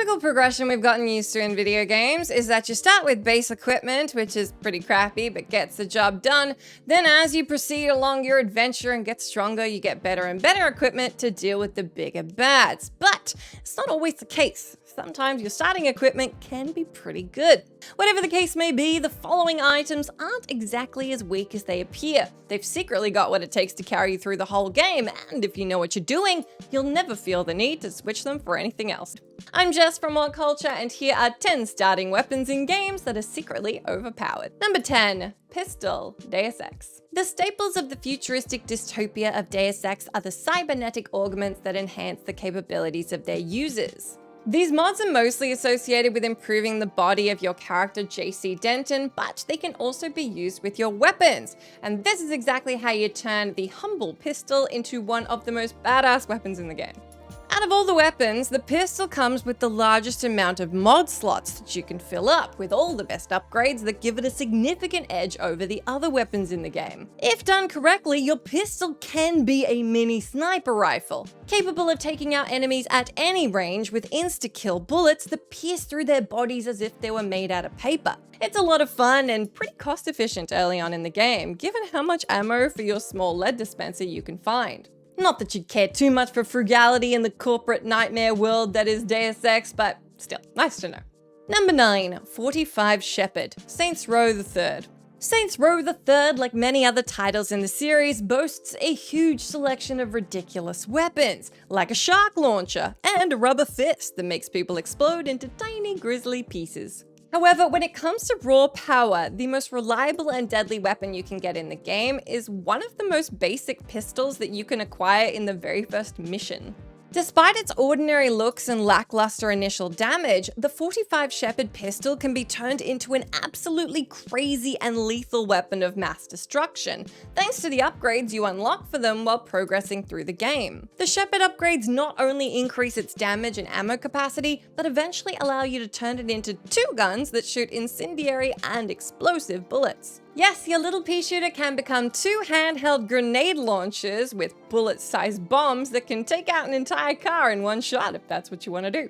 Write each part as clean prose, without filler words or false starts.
typical progression we've gotten used to in video games is that you start with base equipment, which is pretty crappy but gets the job done. Then as you proceed along your adventure and get stronger, you get better and better equipment to deal with the bigger bads. But it's not always the case. Sometimes your starting equipment can be pretty good. Whatever the case may be, the following items aren't exactly as weak as they appear. They've secretly got what it takes to carry you through the whole game, and if you know what you're doing, you'll never feel the need to switch them for anything else. I'm Jess from WhatCulture, and here are 10 starting weapons in games that are secretly overpowered. Number 10. Pistol, Deus Ex. The staples of the futuristic dystopia of Deus Ex are the cybernetic augments that enhance the capabilities of their users. These mods are mostly associated with improving the body of your character JC Denton, but they can also be used with your weapons. And this is exactly how you turn the humble pistol into one of the most badass weapons in the game. Out of all the weapons, the pistol comes with the largest amount of mod slots that you can fill up, with all the best upgrades that give it a significant edge over the other weapons in the game. If done correctly, your pistol can be a mini sniper rifle, capable of taking out enemies at any range with insta-kill bullets that pierce through their bodies as if they were made out of paper. It's a lot of fun and pretty cost efficient early on in the game, given how much ammo for your small lead dispenser you can find. Not that you'd care too much for frugality in the corporate nightmare world that is Deus Ex, but still, nice to know. Number 9. 45 Shepherd, Saints Row III. Saints Row III, like many other titles in the series, boasts a huge selection of ridiculous weapons, like a shark launcher and a rubber fist that makes people explode into tiny grisly pieces. However, when it comes to raw power, the most reliable and deadly weapon you can get in the game is one of the most basic pistols that you can acquire in the very first mission. Despite its ordinary looks and lackluster initial damage, the 45 Shepherd pistol can be turned into an absolutely crazy and lethal weapon of mass destruction, thanks to the upgrades you unlock for them while progressing through the game. The Shepherd upgrades not only increase its damage and ammo capacity, but eventually allow you to turn it into 2 guns that shoot incendiary and explosive bullets. Yes, your little pea shooter can become 2 handheld grenade launchers with bullet-sized bombs that can take out an entire car in one shot if that's what you want to do.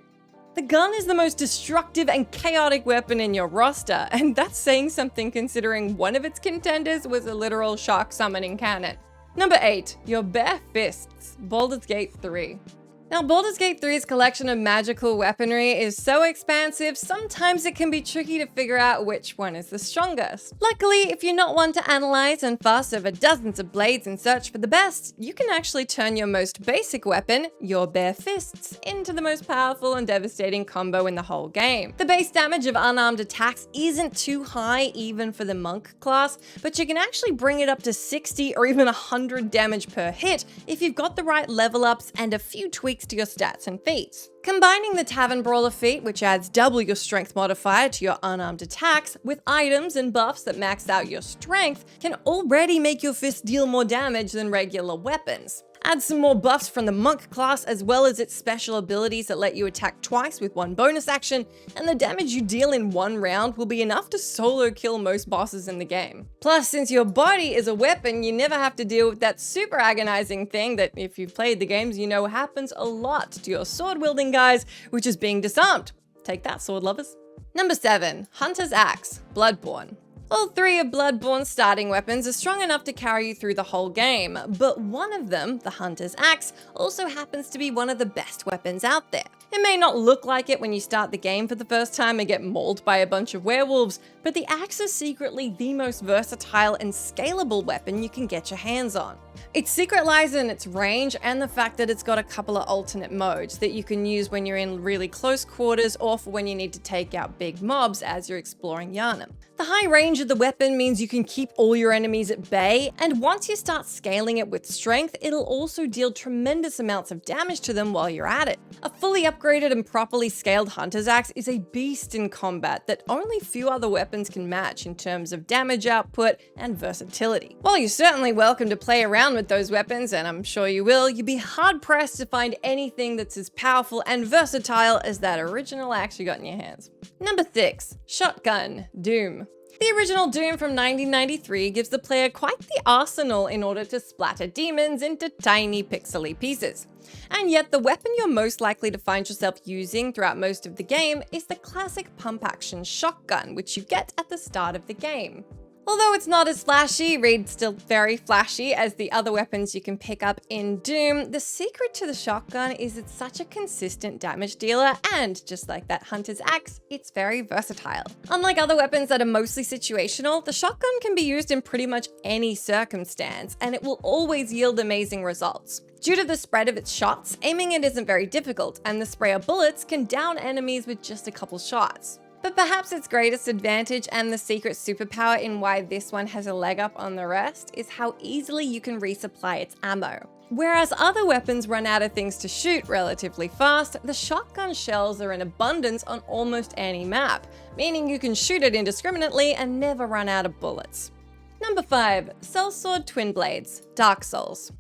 The gun is the most destructive and chaotic weapon in your roster, and that's saying something considering one of its contenders was a literal shark summoning cannon. Number 8. Your Bare Fists, Baldurs Gate 3. Now, Baldurs Gate 3's collection of magical weaponry is so expansive, sometimes it can be tricky to figure out which one is the strongest. Luckily, if you're not one to analyze and fuss over dozens of blades and search for the best, you can actually turn your most basic weapon, your bare fists, into the most powerful and devastating combo in the whole game. The base damage of unarmed attacks isn't too high even for the monk class, but you can actually bring it up to 60 or even 100 damage per hit if you've got the right level ups and a few tweaks to your stats and feats. Combining the Tavern Brawler feat, which adds double your strength modifier to your unarmed attacks, with items and buffs that max out your strength, can already make your fist deal more damage than regular weapons. Add some more buffs from the monk class as well as its special abilities that let you attack twice with 1 bonus action, and the damage you deal in 1 round will be enough to solo kill most bosses in the game. Plus, since your body is a weapon, you never have to deal with that super agonizing thing that, if you've played the games, you know happens a lot to your sword-wielding guys, which is being disarmed. Take that, sword lovers. Number 7. Hunter's Axe, Bloodborne. All 3 of Bloodborne's starting weapons are strong enough to carry you through the whole game, but one of them, the Hunter's Axe, also happens to be one of the best weapons out there. It may not look like it when you start the game for the first time and get mauled by a bunch of werewolves, but the axe is secretly the most versatile and scalable weapon you can get your hands on. Its secret lies in its range and the fact that it's got a couple of alternate modes that you can use when you're in really close quarters or for when you need to take out big mobs as you're exploring Yharnam. The high range of the weapon means you can keep all your enemies at bay, and once you start scaling it with strength, it'll also deal tremendous amounts of damage to them while you're at it. A fully upgraded and properly scaled Hunter's Axe is a beast in combat that only few other weapons can match in terms of damage output and versatility. While you're certainly welcome to play around with those weapons, and I'm sure you will, you'd be hard-pressed to find anything that's as powerful and versatile as that original axe you got in your hands. Number 6. Shotgun, Doom. The original Doom from 1993 gives the player quite the arsenal in order to splatter demons into tiny pixely pieces. And yet the weapon you're most likely to find yourself using throughout most of the game is the classic pump-action shotgun, which you get at the start of the game. Although it's not as flashy, Reed's still very flashy as the other weapons you can pick up in Doom, the secret to the shotgun is it's such a consistent damage dealer, and just like that hunter's axe, it's very versatile. Unlike other weapons that are mostly situational, the shotgun can be used in pretty much any circumstance, and it will always yield amazing results. Due to the spread of its shots, aiming it isn't very difficult, and the spray of bullets can down enemies with just a couple shots. But perhaps its greatest advantage and the secret superpower in why this one has a leg up on the rest is how easily you can resupply its ammo. Whereas other weapons run out of things to shoot relatively fast, the shotgun shells are in abundance on almost any map, meaning you can shoot it indiscriminately and never run out of bullets. Number 5. Sellsword Twin Blades, Dark Souls.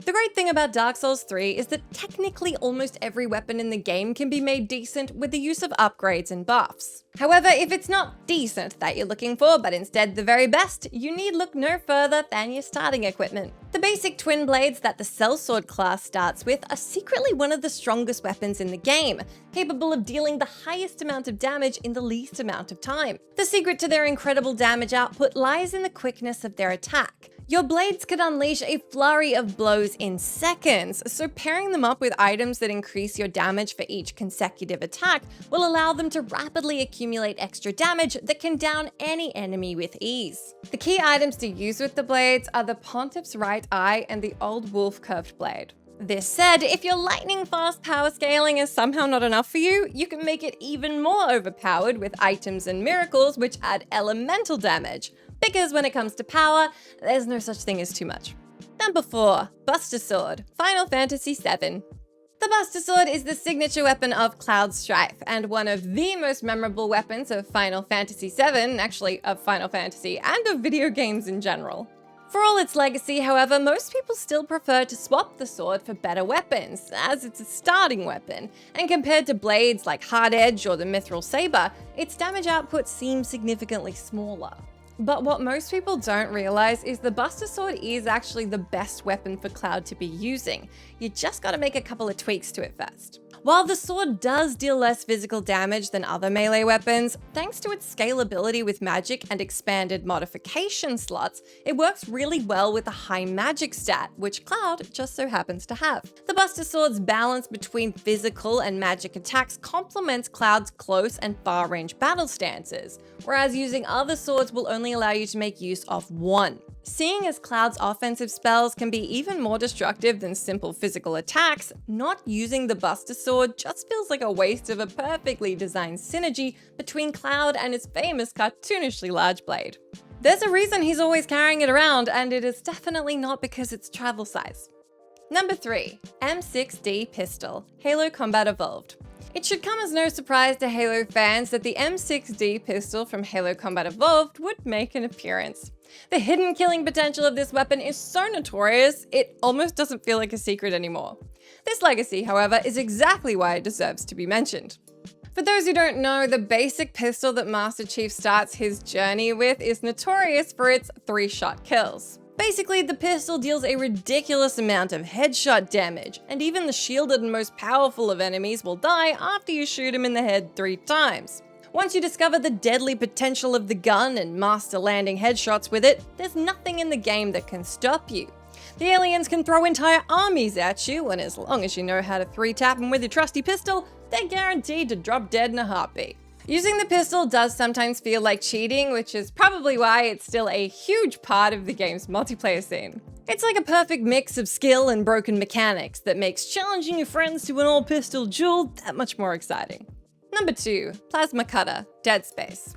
The great thing about Dark Souls 3 is that technically almost every weapon in the game can be made decent with the use of upgrades and buffs. However, if it's not decent that you're looking for, but instead the very best, you need look no further than your starting equipment. The basic twin blades that the Sellsword class starts with are secretly one of the strongest weapons in the game, capable of dealing the highest amount of damage in the least amount of time. The secret to their incredible damage output lies in the quickness of their attack. Your blades can unleash a flurry of blows in seconds, so pairing them up with items that increase your damage for each consecutive attack will allow them to rapidly accumulate extra damage that can down any enemy with ease. The key items to use with the blades are the Pontiff's Right Eye and the Old Wolf Curved Blade. This said, if your lightning fast power scaling is somehow not enough for you, you can make it even more overpowered with items and miracles which add elemental damage. Because when it comes to power, there's no such thing as too much. Number 4. Buster Sword, Final Fantasy VII. The Buster Sword is the signature weapon of Cloud Strife, and one of the most memorable weapons of Final Fantasy VII, actually of Final Fantasy, and of video games in general. For all its legacy, however, most people still prefer to swap the sword for better weapons, as it's a starting weapon, and compared to blades like Hard Edge or the Mithril Saber, its damage output seems significantly smaller. But what most people don't realize is the Buster Sword is actually the best weapon for Cloud to be using. You just gotta make a couple of tweaks to it first. While the sword does deal less physical damage than other melee weapons, thanks to its scalability with magic and expanded modification slots, it works really well with a high magic stat, which Cloud just so happens to have. The Buster Sword's balance between physical and magic attacks complements Cloud's close and far-range battle stances, whereas using other swords will only allow you to make use of one. Seeing as Cloud's offensive spells can be even more destructive than simple physical attacks, not using the Buster Sword just feels like a waste of a perfectly designed synergy between Cloud and his famous cartoonishly large blade. There's a reason he's always carrying it around, and it is definitely not because it's travel size. Number 3. M6D Pistol, Halo Combat Evolved. It should come as no surprise to Halo fans that the M6D Pistol from Halo Combat Evolved would make an appearance. The hidden killing potential of this weapon is so notorious, it almost doesn't feel like a secret anymore. This legacy, however, is exactly why it deserves to be mentioned. For those who don't know, the basic pistol that Master Chief starts his journey with is notorious for its 3-shot kills. Basically, the pistol deals a ridiculous amount of headshot damage, and even the shielded and most powerful of enemies will die after you shoot him in the head 3 times. Once you discover the deadly potential of the gun and master landing headshots with it, there's nothing in the game that can stop you. The aliens can throw entire armies at you, and as long as you know how to 3-tap them with your trusty pistol, they're guaranteed to drop dead in a heartbeat. Using the pistol does sometimes feel like cheating, which is probably why it's still a huge part of the game's multiplayer scene. It's like a perfect mix of skill and broken mechanics that makes challenging your friends to an all-pistol duel that much more exciting. Number 2. Plasma Cutter, Dead Space.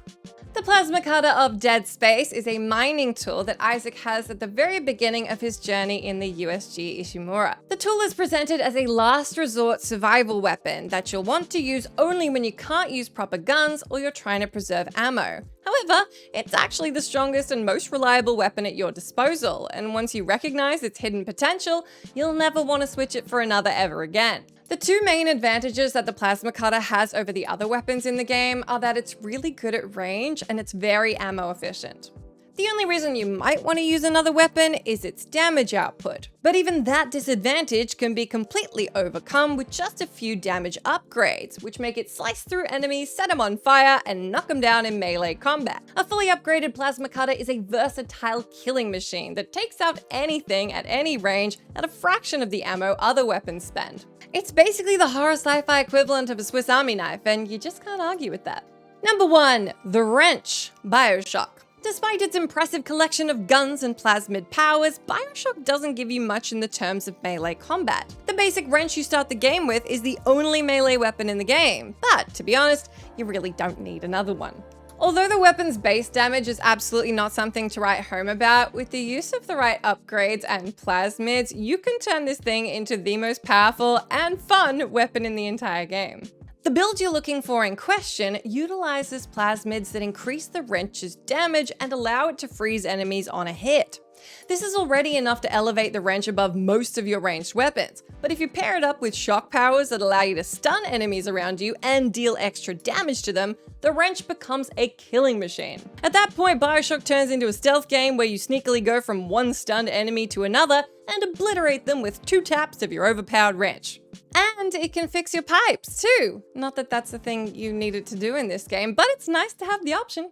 The Plasma Cutter of Dead Space is a mining tool that Isaac has at the very beginning of his journey in the USG Ishimura. The tool is presented as a last resort survival weapon that you'll want to use only when you can't use proper guns or you're trying to preserve ammo. However, it's actually the strongest and most reliable weapon at your disposal, and once you recognize its hidden potential, you'll never want to switch it for another ever again. The two main advantages that the plasma cutter has over the other weapons in the game are that it's really good at range and it's very ammo efficient. The only reason you might want to use another weapon is its damage output, but even that disadvantage can be completely overcome with just a few damage upgrades, which make it slice through enemies, set them on fire, and knock them down in melee combat. A fully upgraded plasma cutter is a versatile killing machine that takes out anything at any range at a fraction of the ammo other weapons spend. It's basically the horror sci-fi equivalent of a Swiss Army knife, and you just can't argue with that. Number 1, the wrench, Bioshock. Despite its impressive collection of guns and plasmid powers, Bioshock doesn't give you much in the terms of melee combat. The basic wrench you start the game with is the only melee weapon in the game, but to be honest, you really don't need another one. Although the weapon's base damage is absolutely not something to write home about, with the use of the right upgrades and plasmids, you can turn this thing into the most powerful and fun weapon in the entire game. The build you're looking for in question utilizes plasmids that increase the wrench's damage and allow it to freeze enemies on a hit. This is already enough to elevate the wrench above most of your ranged weapons, but if you pair it up with shock powers that allow you to stun enemies around you and deal extra damage to them, the wrench becomes a killing machine. At that point, Bioshock turns into a stealth game where you sneakily go from one stunned enemy to another and obliterate them with 2 taps of your overpowered wrench. And it can fix your pipes too. Not that that's the thing you needed to do in this game, but it's nice to have the option.